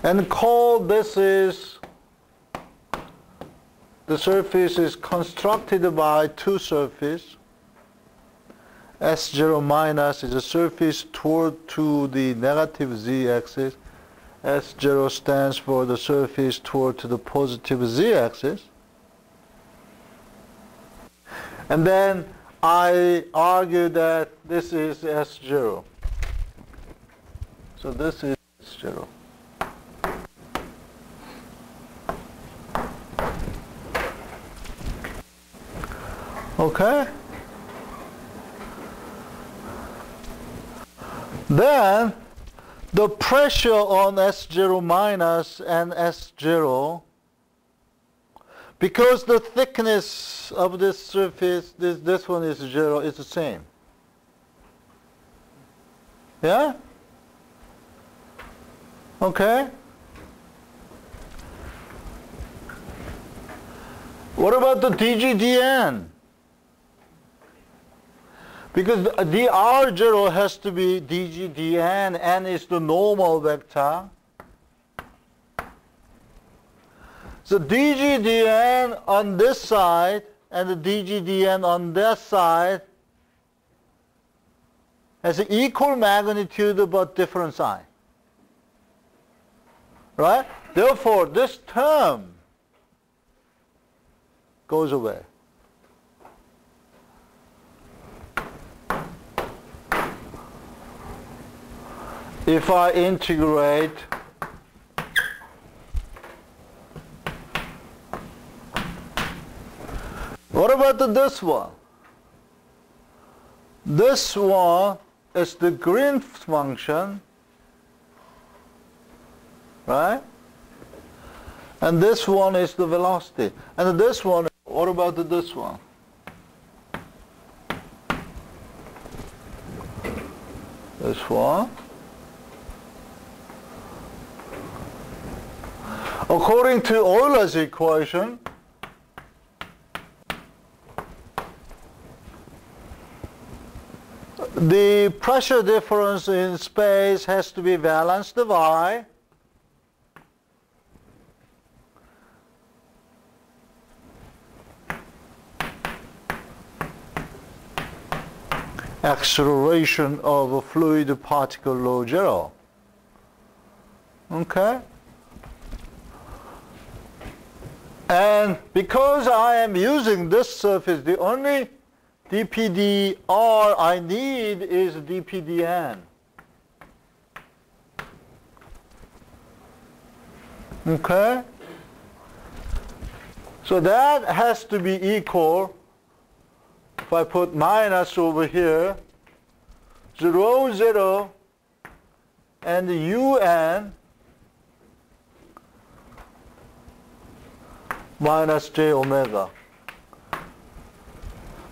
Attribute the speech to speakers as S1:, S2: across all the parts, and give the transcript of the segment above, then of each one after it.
S1: And call this is, the surface is constructed by two surfaces. S0 minus is a surface toward to the negative z-axis. S0 stands for the surface toward to the positive z-axis. And then I argue that this is S0. So this is S0. Okay? Then the pressure on S0 minus and S0, because the thickness of this surface, this one is 0, it's the same. Yeah? Okay? What about the dgdn? Because the R0 has to be dgdn, n is the normal vector. So dgdn on this side and the dgdn on that side has an equal magnitude but different sign. Right? Therefore, this term goes away. If I integrate what about this one? This one is the Green's function, right? And this one is the velocity. And this one, what about this one? This one. According to Euler's equation, the pressure difference in space has to be balanced by acceleration of a fluid particle rho 0. Okay? And because I am using this surface, the only dPdr I need is dPdn. Okay? So that has to be equal, if I put minus over here, rho 0 and un minus j omega.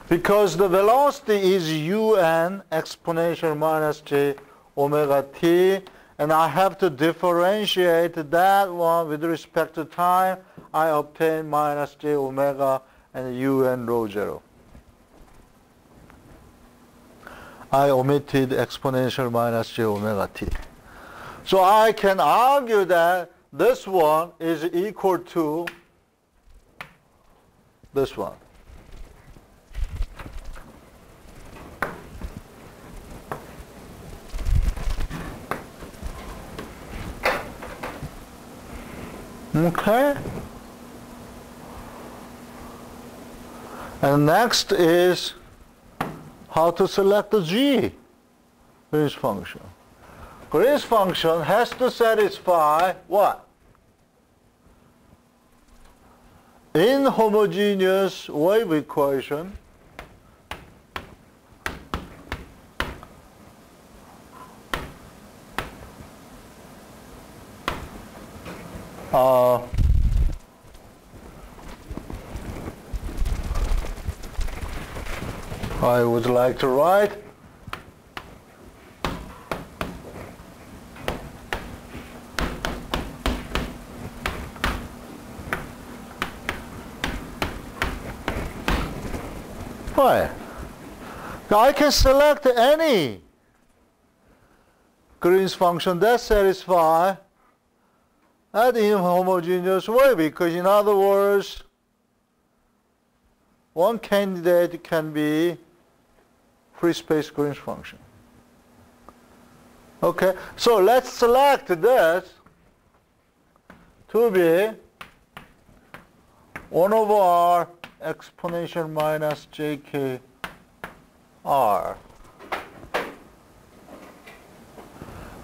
S1: Because the velocity is un exponential minus j omega t, and I have to differentiate that one with respect to time. I obtain minus j omega and un rho 0. I omitted exponential minus j omega t. So I can argue that this one is equal to this one. Okay. And next is how to select the g Green's function. Green's function has to satisfy what? Inhomogeneous wave equation I would like to write why? Now I can select any Green's function that satisfies That inhomogeneous way, because in other words, one candidate can be free space Green's function. Okay, so let's select this to be 1 over r exponential minus jk r.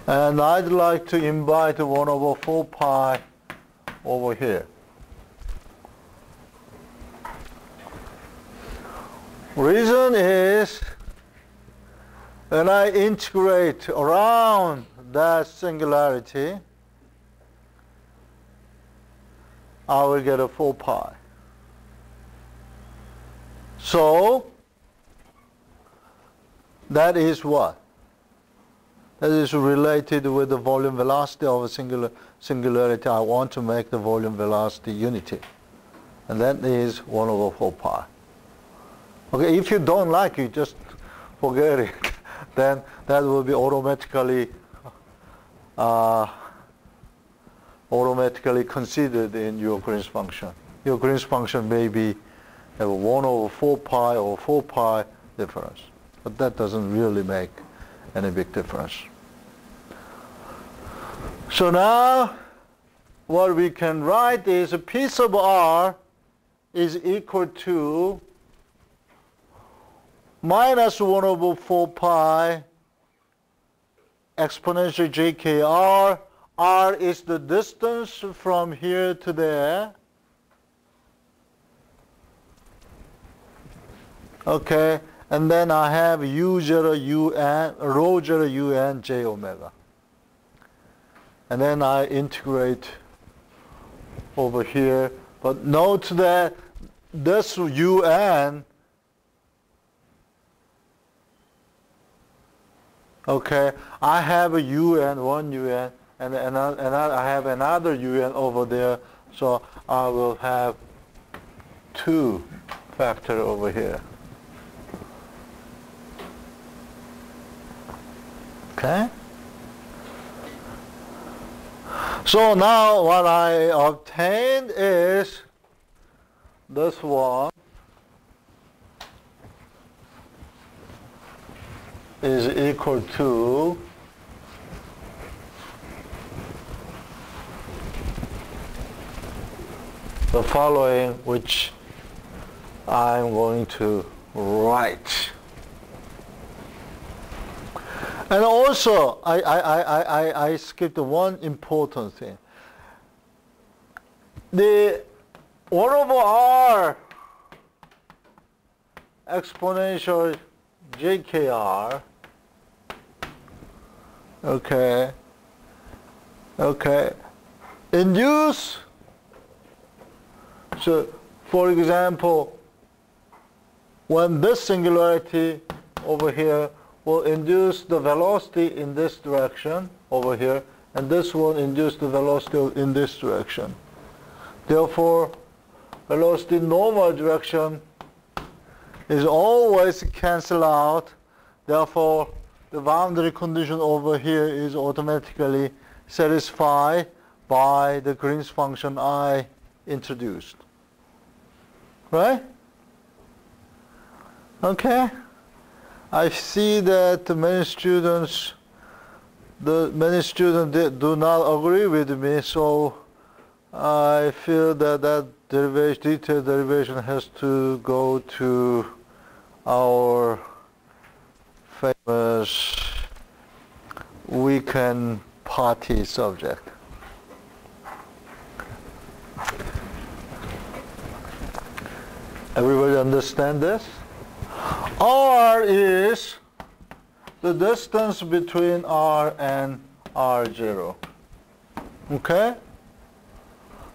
S1: And I'd like to invite 1 over 4 pi over here. Reason is, when I integrate around that singularity, I will get a 4 pi. So, that is what? That is related with the volume velocity of a singularity. I want to make the volume velocity unity. And that is 1 over 4 pi. Okay, if you don't like it, just forget it. Then that will be automatically considered in your Green's function. Your Green's function may be have 1 over 4 pi or 4 pi difference. But that doesn't really make any big difference. So now what we can write is a P sub r is equal to minus 1 over 4 pi exponential jkr. R is the distance from here to there. Okay, and then I have u0 un, rho 0 un j omega. And then I integrate over here. But note that this un, okay, I have a un, one un, and I have another un over there. So I will have 2 factor over here. Okay? So now what I obtained is this one is equal to the following, which I'm going to write. And also, I skipped one important thing. The 1 over r exponential jkr, okay, induce, so for example, when this singularity over here will induce the velocity in this direction over here, and this will induce the velocity in this direction. Therefore, velocity normal direction is always cancel out. Therefore, the boundary condition over here is automatically satisfied by the Green's function I introduced. Right? Okay? I see that many students do not agree with me, so I feel that detailed derivation has to go to our famous weekend party subject. Everybody understand this? R is the distance between R and R0. Okay?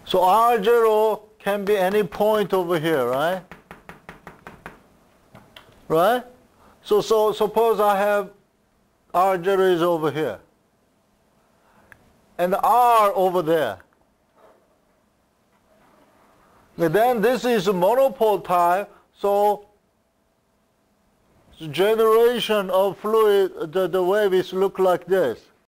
S1: So R0 can be any point over here, right? Right? So suppose I have R0 is over here. And R over there. And then this is a monopole type, so generation of fluid, the waves look like this.